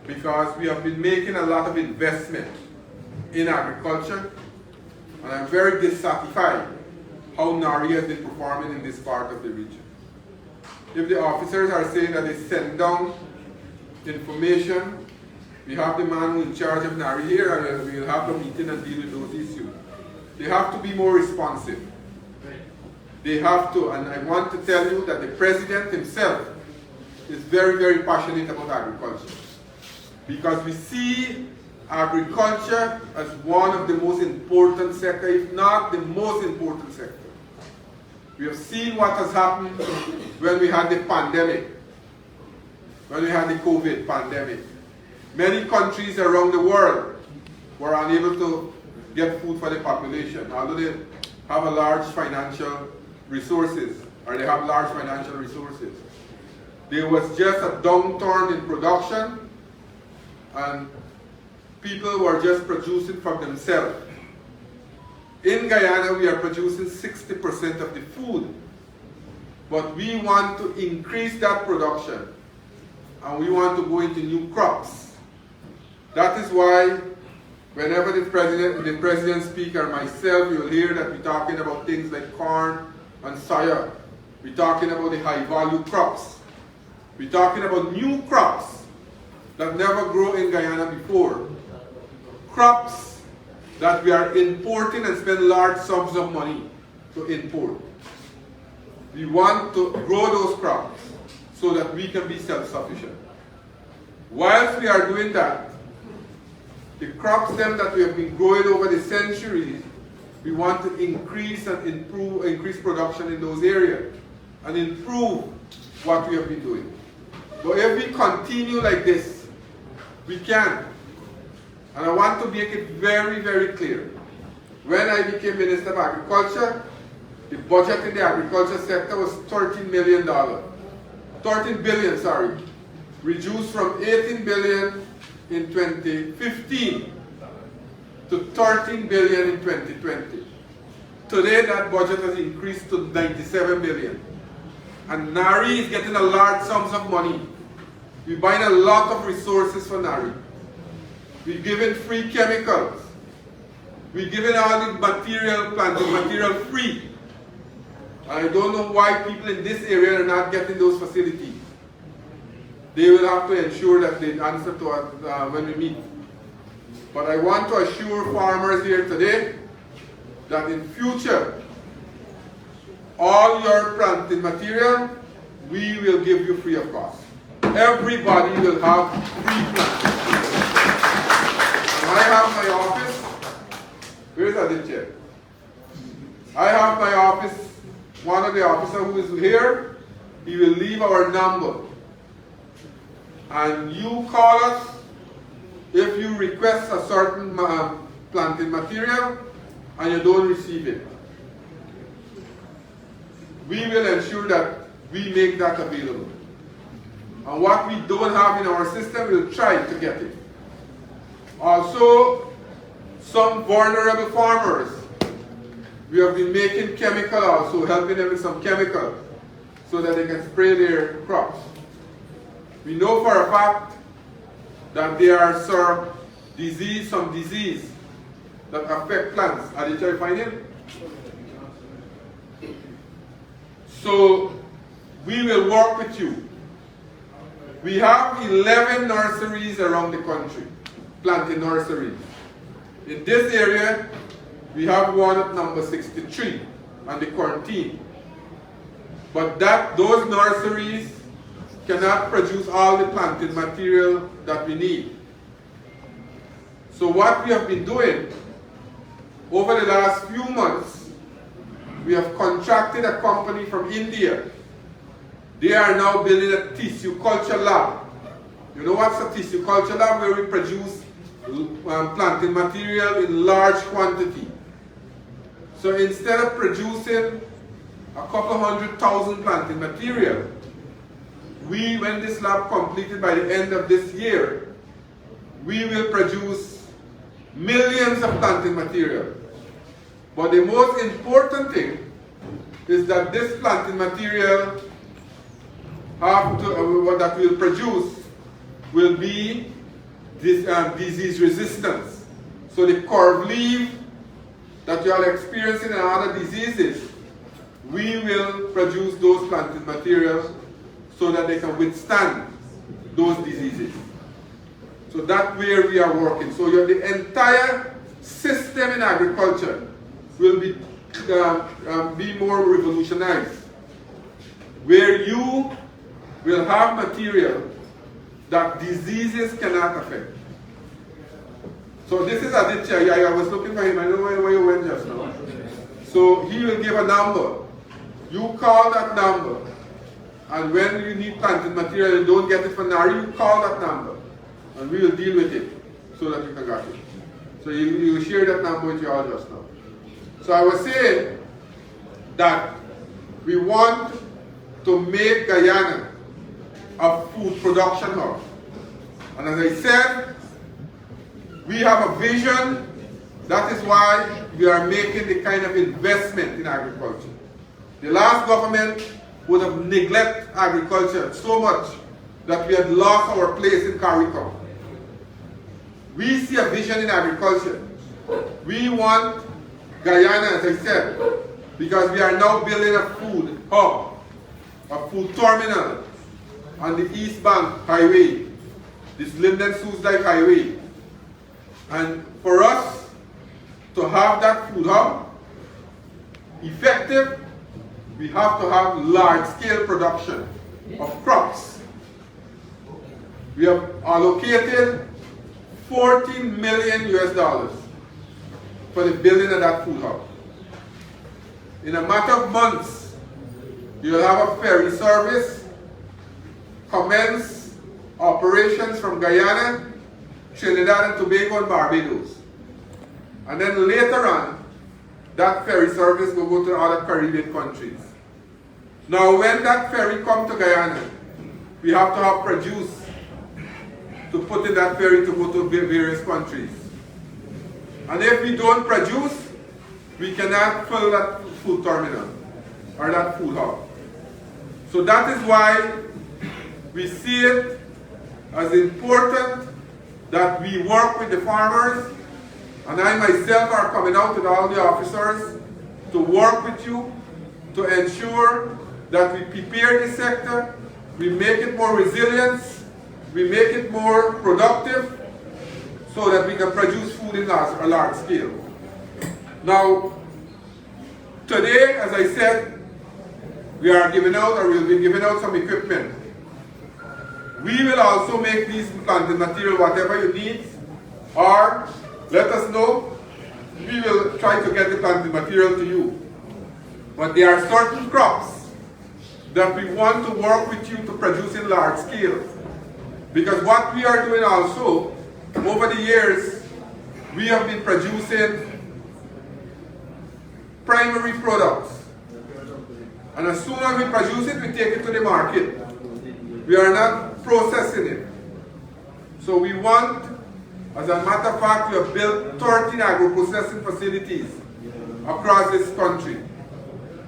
because we have been making a lot of investment in agriculture, and I'm very dissatisfied how NARI has been performing in this part of the region. If the officers are saying that they send down information, we have the man who is in charge of NARI here, and we'll have a meeting and deal with those issues. They have to be more responsive. They have to, and I want to tell you that the president himself is very, very passionate about agriculture. Because we see agriculture as one of the most important sectors, if not the most important sector. We have seen what has happened when we had the pandemic, when we had the COVID pandemic. Many countries around the world were unable to get food for the population, although they have a large financial resources, or they have large financial resources. There was just a downturn in production, and people were just producing from themselves. In Guyana, we are producing 60% of the food, but we want to increase that production, and we want to go into new crops. That is why whenever the president speaks, or myself, you'll hear that we're talking about things like corn and soya. We're talking about the high-value crops. We're talking about new crops that never grow in Guyana before. Crops that we are importing and spend large sums of money to import. We want to grow those crops so that we can be self-sufficient. Whilst we are doing that, the crops that we have been growing over the centuries, we want to increase and increase production in those areas and improve what we have been doing. But if we continue like this, we can. And I want to make it very, very clear. When I became Minister of Agriculture, the budget in the agriculture sector was $13 billion, reduced from 18 billion in 2015 to 13 billion in 2020. Today that budget has increased to 97 billion. And NARI is getting a large sums of money. We're buying a lot of resources for NARI. We're giving free chemicals. We're giving all the material, planting material free. I don't know why people in this area are not getting those facilities. They will have to ensure that they answer to us when we meet. But I want to assure farmers here today that in future, all your planting material, we will give you free of cost. Everybody will have free planting. And I have my office. Where's that chair? I have my office. One of the officers who is here, he will leave our number. And you call us if you request a certain planting material and you don't receive it. We will ensure that we make that available. And what we don't have in our system, we'll try to get it. Also, some vulnerable farmers, we have been making chemical also, helping them with some chemical so that they can spray their crops. We know for a fact that there are some disease that affect plants. Are you trying to find it? So we will work with you. We have 11 nurseries around the country, planting nurseries. In this area, we have one at number 63 on the Corentyne. But those nurseries cannot produce all the planting material that we need. So what we have been doing over the last few months, we have contracted a company from India. They are now building a tissue culture lab. You know what's a tissue culture lab? Where we produce planting material in large quantity. So instead of producing a couple 100,000 planting material, when this lab completed by the end of this year, we will produce millions of planting material. But the most important thing is that this planting material that we'll produce will be this disease resistance. So the curve leaf that you are experiencing in other diseases, we will produce those planting materials so that they can withstand those diseases. So that's where we are working. So the entire system in agriculture will be more revolutionized, where you will have material that diseases cannot affect. So this is Aditya. I was looking for him. I know where you went just now. So he will give a number. You call that number. And when you need planting material and don't get it from NARI, you call that number. And we will deal with it so that you can get it. So you share that number with you all just now. So I was saying that we want to make Guyana a food production hub. And as I said, we have a vision. That is why we are making the kind of investment in agriculture. The last government would have neglected agriculture so much that we had lost our place in CARICOM. We see a vision in agriculture. We want Guyana, as I said, because we are now building a food hub, a food terminal on the East Bank Highway, this Linden-Soesdijk Highway. And for us to have that food hub effective, we have to have large-scale production of crops. We have allocated $14 million for the building of that food hub. In a matter of months, you will have a ferry service commence operations from Guyana, Trinidad and Tobago, and Barbados. And then later on, that ferry service will go to other Caribbean countries. Now, when that ferry comes to Guyana, we have to have produce to put in that ferry to go to various countries. And if we don't produce, we cannot fill that food terminal or that food hub. So that is why we see it as important that we work with the farmers, and I myself are coming out with all the officers to work with you to ensure that we prepare the sector, we make it more resilient, we make it more productive, so that we can produce food in a large scale. Now, today, as I said, we are giving out, or we'll be giving out some equipment. We will also make these planting material, whatever you need, or let us know. We will try to get the planting material to you. But there are certain crops that we want to work with you to produce in large scale. Because what we are doing also, over the years, we have been producing primary products. And as soon as we produce it, we take it to the market. We are not processing it. So we want, as a matter of fact, we have built 13 agro-processing facilities across this country.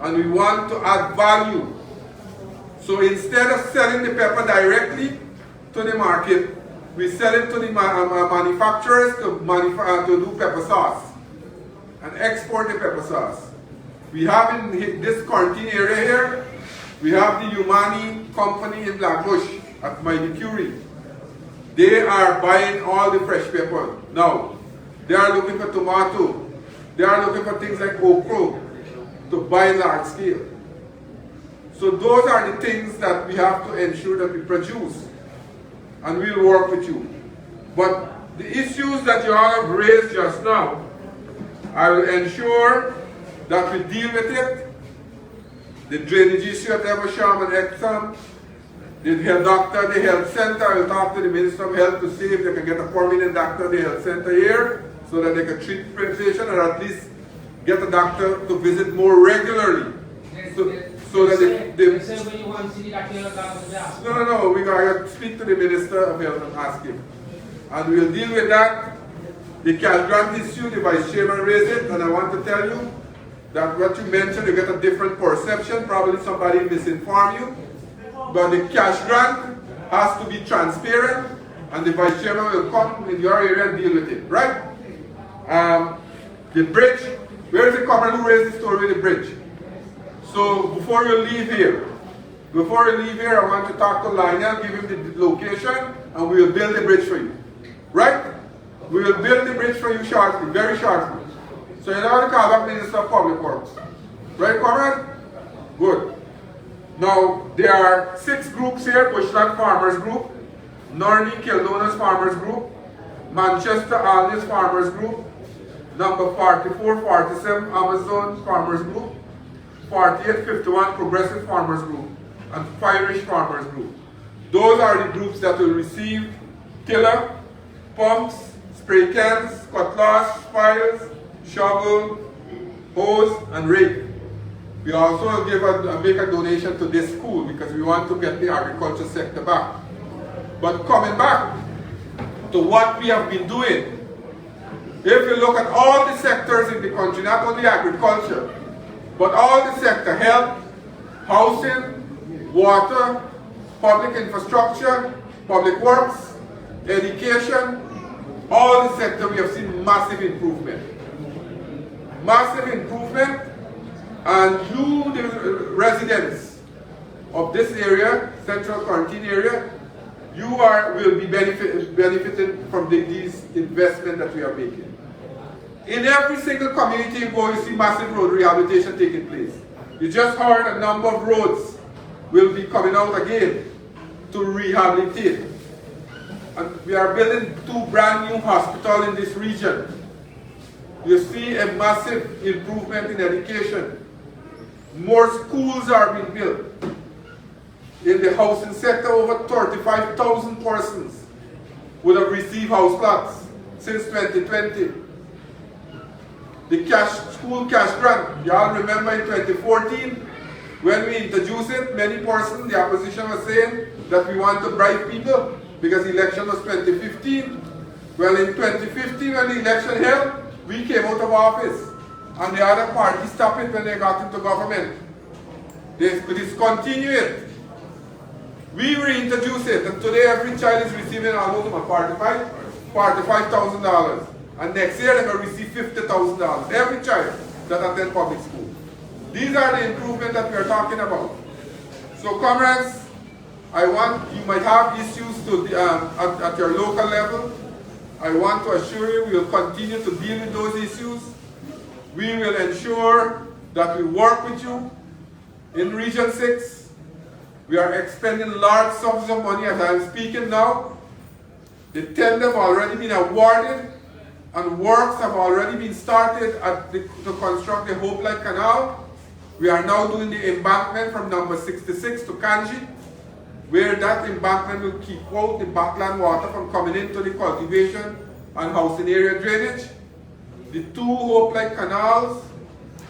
And we want to add value. So instead of selling the pepper directly to the market, we sell it to the manufacturers to do pepper sauce and export the pepper sauce. We have in this Corentyne area here, we have the Umani company in Blackbush at Mighty Curie. They are buying all the fresh pepper now. They are looking for tomato. They are looking for things like okra to buy large scale. So those are the things that we have to ensure that we produce, and we'll work with you. But the issues that you all have raised just now, I will ensure that we deal with it. The drainage issue at Eversham and Exxon, the health doctor, the health center, I will talk to the Minister of Health to see if they can get a permanent doctor in the health center here so that they can treat patients, or at least get a doctor to visit more regularly. So that No, we gotta speak to the Minister of Health and ask him. And we'll deal with that. The cash grant issue, the Vice Chairman raised it, and I want to tell you that what you mentioned, you get a different perception. Probably somebody misinformed you. But the cash grant has to be transparent, and the vice chairman will come in your area and deal with it, right? The bridge, where is the comrade who raised the story with the bridge? So before you leave here, I want to talk to Lionel, give him the location, and we will build the bridge for you. Right? We will build the bridge for you shortly, very shortly. So you know the call back Minister of Public Works. Right, comrade? Good. Now, there are 6 groups here: Bushlot Farmers Group, Norney Kildona's Farmers Group, Manchester Alni's Farmers Group, number 4447 Amazon Farmers Group, 4851 Progressive Farmers Group, and Irish Farmers Group. Those are the groups that will receive tiller, pumps, spray cans, cutlass, files, shovel, hose, and rake. We also will make a donation to this school because we want to get the agriculture sector back. But coming back to what we have been doing, if you look at all the sectors in the country, not only agriculture, but all the sector: health, housing, water, public infrastructure, public works, education, all the sector, we have seen massive improvement. Massive improvement, and you, the residents of this area, Central Corentyne area, you will be benefited from these investments that we are making. In every single community you go, you see massive road rehabilitation taking place. You just heard a number of roads will be coming out again to rehabilitate. And we are building 2 brand new hospitals in this region. You see a massive improvement in education. More schools are being built. In the housing sector, over 35,000 persons would have received house plots since 2020. The school cash grant, y'all remember in 2014, when we introduced it, many persons, the opposition was saying that we want to bribe people because the election was 2015. Well, in 2015, when the election held, we came out of office, and the other party stopped it when they got into government. They discontinued it. We reintroduced it, and today every child is receiving almost $45,000. And next year they're going to receive $50,000. Every child that attends public school. These are the improvements that we are talking about. So comrades, you might have issues at your local level. I want to assure you we will continue to deal with those issues. We will ensure that we work with you. In Region 6, we are expending large sums of money as I am speaking now. The tender have already been awarded, and works have already been started to construct the Hope Light Canal. We are now doing the embankment from number 66 to Kanji, where that embankment will keep out the backland water from coming into the cultivation and housing area drainage. The 2 Hope Light canals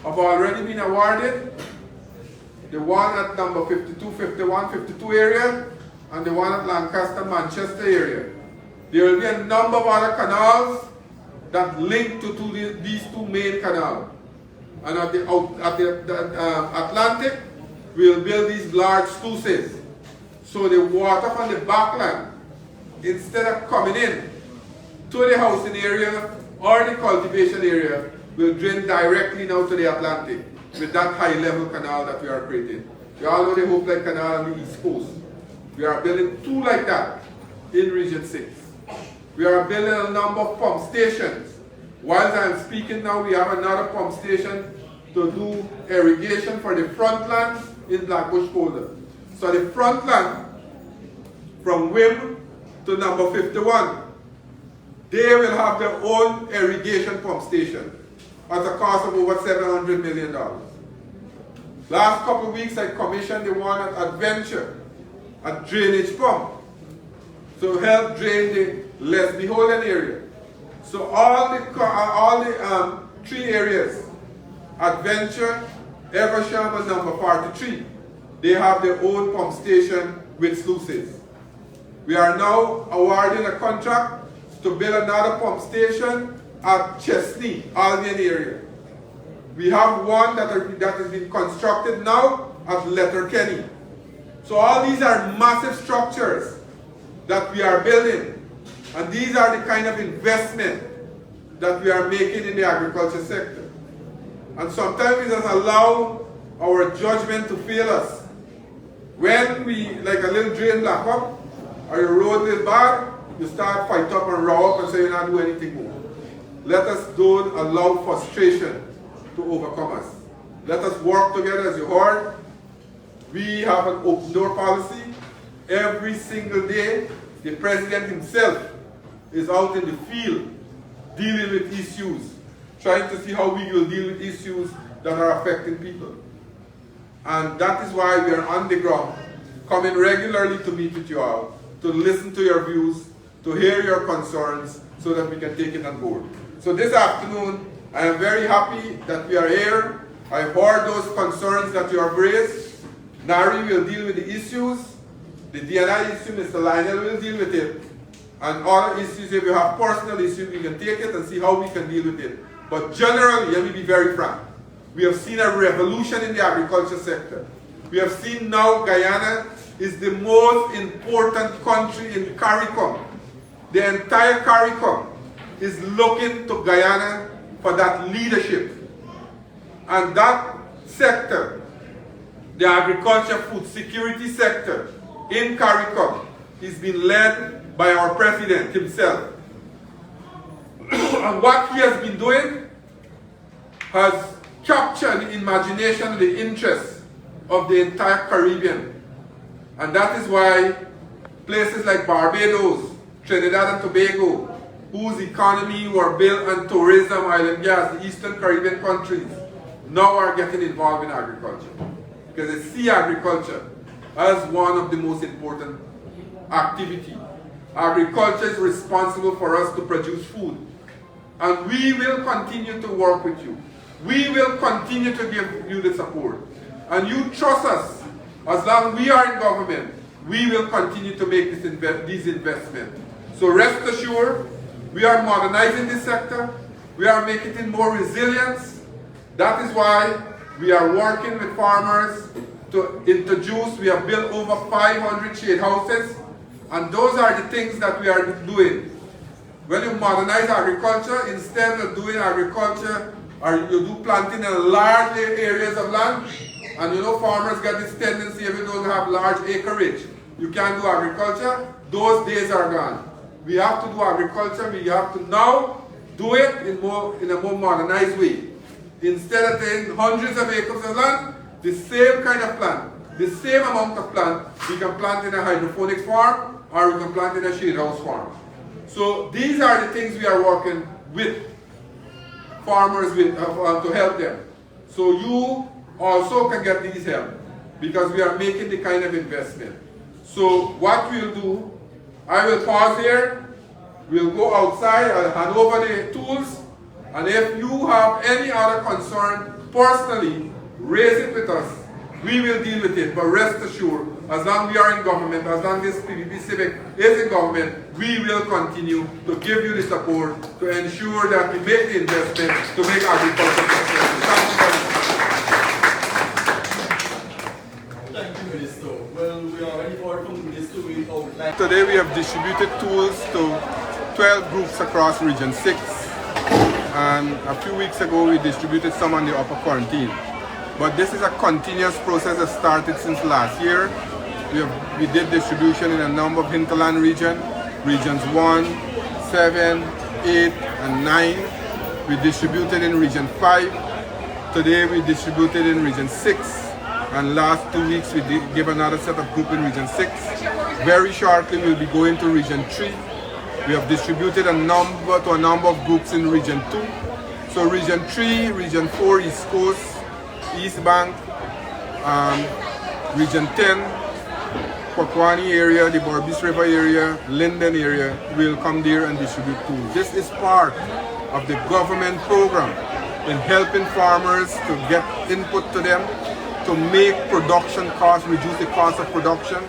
have already been awarded. The one at number 52, 51, 52 area, and the one at Lancaster, Manchester area. There will be a number of other canals that link to these 2 main canals. And at the Atlantic, we will build these large sluices. So the water from the backland, instead of coming in to the housing area or the cultivation area, will drain directly now to the Atlantic with that high-level canal that we are creating. You all know the Hope Light Canal on the East Coast. We are building 2 like that in Region 6. We are building a number of pump stations. While I'm speaking now, we have another pump station to do irrigation for the front lands in Blackbush Polder. So the front land, from Wim to number 51, they will have their own irrigation pump station at a cost of over $700 million. Last couple of weeks, I commissioned the one at Adventure, a drainage pump, to help drain the less beholden area. So all the 3 areas, Adventure, Eversham, and number 43, they have their own pump station with sluices. We are now awarding a contract to build another pump station at Chesney, Albion area. We have one that has been constructed now at Letterkenny. So all these are massive structures that we are building And these are the kind of investment that we are making in the agriculture sector. And sometimes we just allow our judgment to fail us. When we, like a little drain block up, or your road is bad, you start fight up and row up and say you're not doing anything more. Let us don't allow frustration to overcome us. Let us work together. As you heard, we have an open door policy. Every single day, the president himself is out in the field dealing with issues, trying to see how we will deal with issues that are affecting people. And that is why we are on the ground, coming regularly to meet with you all, to listen to your views, to hear your concerns, so that we can take it on board. So this afternoon, I am very happy that we are here. I have heard those concerns that you have raised. Nari will deal with the issues. The DNI issue, Mr. Lionel will deal with it. And other issues, if you have personal issues, we can take it and see how we can deal with it. But generally, let me be very frank, we have seen a revolution in the agriculture sector. We have seen now Guyana is the most important country in CARICOM. The entire CARICOM is looking to Guyana for that leadership. And that sector, the agriculture food security sector in CARICOM, is being led by our president himself. And what he has been doing has captured the imagination, the interest of the entire Caribbean. And that is why places like Barbados, Trinidad and Tobago, whose economy were built on tourism, oil and gas, the Eastern Caribbean countries, now are getting involved in agriculture. Because they see agriculture as one of the most important activities. Agriculture is responsible for us to produce food. And we will continue to work with you. We will continue to give you the support. And you trust us. As long as we are in government, we will continue to make these investments. So rest assured, we are modernizing this sector. We are making it more resilient. That is why we are working with farmers to introduce, we have built over 500 shade houses. And those are the things that we are doing. When you modernize agriculture, instead of doing agriculture, or you do planting in large areas of land, and you know farmers get this tendency if you don't have large acreage, you can't do agriculture. Those days are gone. We have to do agriculture. We have to now do it in a more modernized way. Instead of taking hundreds of acres of land, the same kind of plant, the same amount of plant, we can plant in a hydroponics farm or we can plant in a shade house farm. So these are the things we are working with farmers with, to help them. So you also can get these help because we are making the kind of investment. So what we'll do, I will pause here, we'll go outside, I'll hand over the tools, and if you have any other concern personally, raise it with us. We will deal with it, but rest assured, as long as we are in government, as long as PPP Civic is in government, we will continue to give you the support to ensure that we make the investment to make agriculture successful. Thank you very much. Thank you, Minister. Well, we are ready for Minister with outline. Today we have distributed tools to 12 groups across Region 6. And a few weeks ago we distributed some on the upper Corentyne. But this is a continuous process that started since last year. We did distribution in a number of hinterland regions, regions 1, 7, 8, and 9. We distributed in region 5. Today we distributed in region 6. And last 2 weeks we gave another set of group in region 6. Very shortly we'll be going to region 3. We have distributed a number of groups in region 2. So region 3, region 4, East Coast, East Bank, region 10, Corentyne area, the Borbis River area, Linden area, will come there and distribute tools. This is part of the government program in helping farmers to get input to them, to make production costs, reduce the cost of production,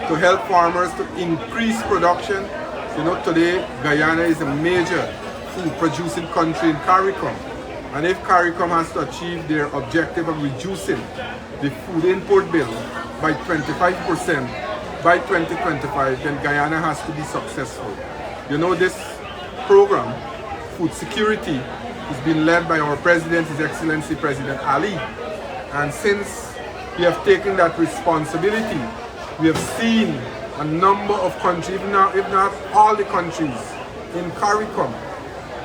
to help farmers to increase production. You know, today Guyana is a major food producing country in CARICOM. And if CARICOM has to achieve their objective of reducing the food import bill by 25% by 2025, then Guyana has to be successful. You know, this program, food security, is being led by our President, His Excellency President Ali. And since we have taken that responsibility, we have seen a number of countries, if not all the countries in CARICOM,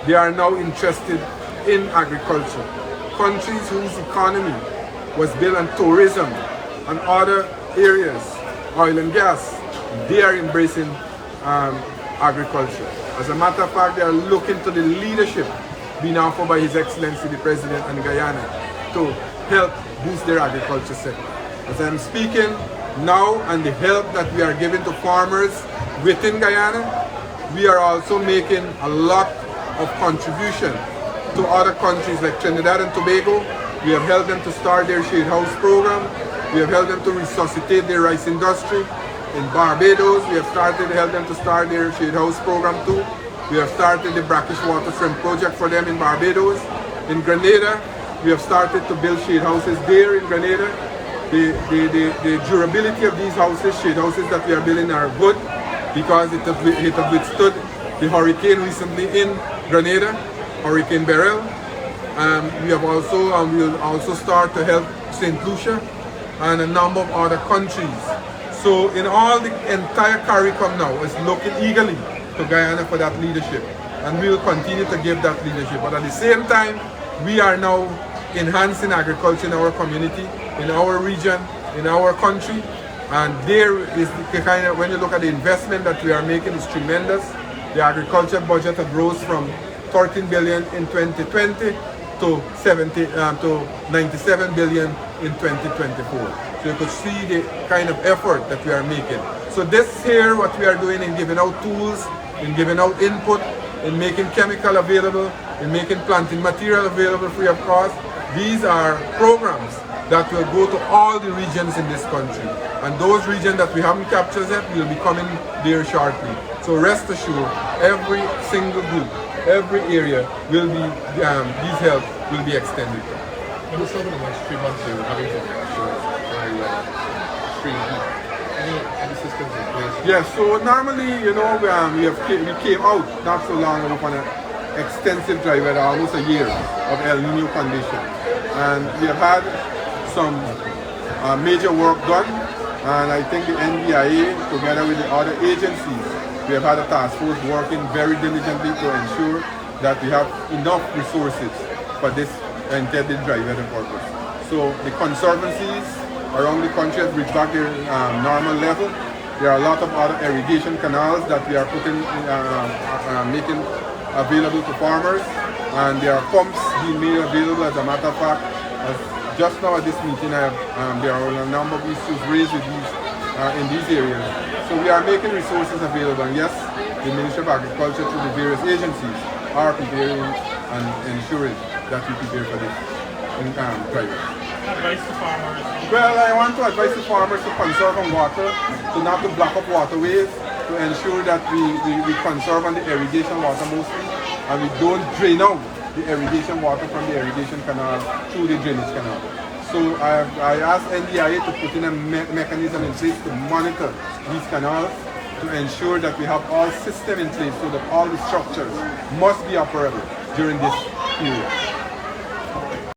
they are now interested in agriculture. Countries whose economy was built on tourism and other areas, oil and gas, they are embracing agriculture. As a matter of fact, they are looking to the leadership being offered by His Excellency the President and Guyana to help boost their agriculture sector. As I'm speaking now, and the help that we are giving to farmers within Guyana, we are also making a lot of contribution to other countries like Trinidad and Tobago. We have helped them to start their shade house program. We have helped them to resuscitate their rice industry. In Barbados, we have started to help them to start their shade house program too. We have started the brackish water shrimp project for them in Barbados. In Grenada, we have started to build shade houses there in Grenada. The durability of these houses, shade houses that we are building, are good because it have withstood the hurricane recently in Grenada, Hurricane Beryl. We have also, we'll also start to help St. Lucia and a number of other countries. So in all, the entire CARICOM now is looking eagerly to Guyana for that leadership, and we will continue to give that leadership. But at the same time, we are now enhancing agriculture in our community, in our region, in our country, and there is the kind of, when you look at the investment that we are making, is tremendous. The agriculture budget has rose from 13 billion in 2020 to 97 billion in 2024. So you could see the kind of effort that we are making. So this here, what we are doing in giving out tools, in giving out input, in making chemical available, in making planting material available free of cost, these are programs that will go to all the regions in this country. And those regions that we haven't captured yet will be coming there shortly. So rest assured, every single group, every area will be, these help will be extended. What is over the next 3 months you're having to ensure very extreme heat? Any systems in place? Yes, so normally, you know, we came out not so long ago on an extensive drive, with almost a year of El Nino condition. And we have had some major work done, and I think the NDIA, together with the other agencies, we have had a task force working very diligently to ensure that we have enough resources for this intended drive weather purpose. So the conservancies around the country have reached back their normal level. There are a lot of other irrigation canals that we are making available to farmers, and there are pumps being made available. As a matter of fact, just now at this meeting, there are a number of issues raised with these, in these areas. So we are making resources available, and yes, the Ministry of Agriculture through the various agencies are preparing and ensuring that we prepare for this drive. Advice to farmers? Well, I want to advise the farmers to conserve on water, to not to block up waterways, to ensure that we conserve on the irrigation water mostly, and we don't drain out the irrigation water from the irrigation canal through the drainage canal. So I asked NDIA to put in a mechanism in place to monitor these canals, to ensure that we have all systems in place so that all the structures must be operable during this period.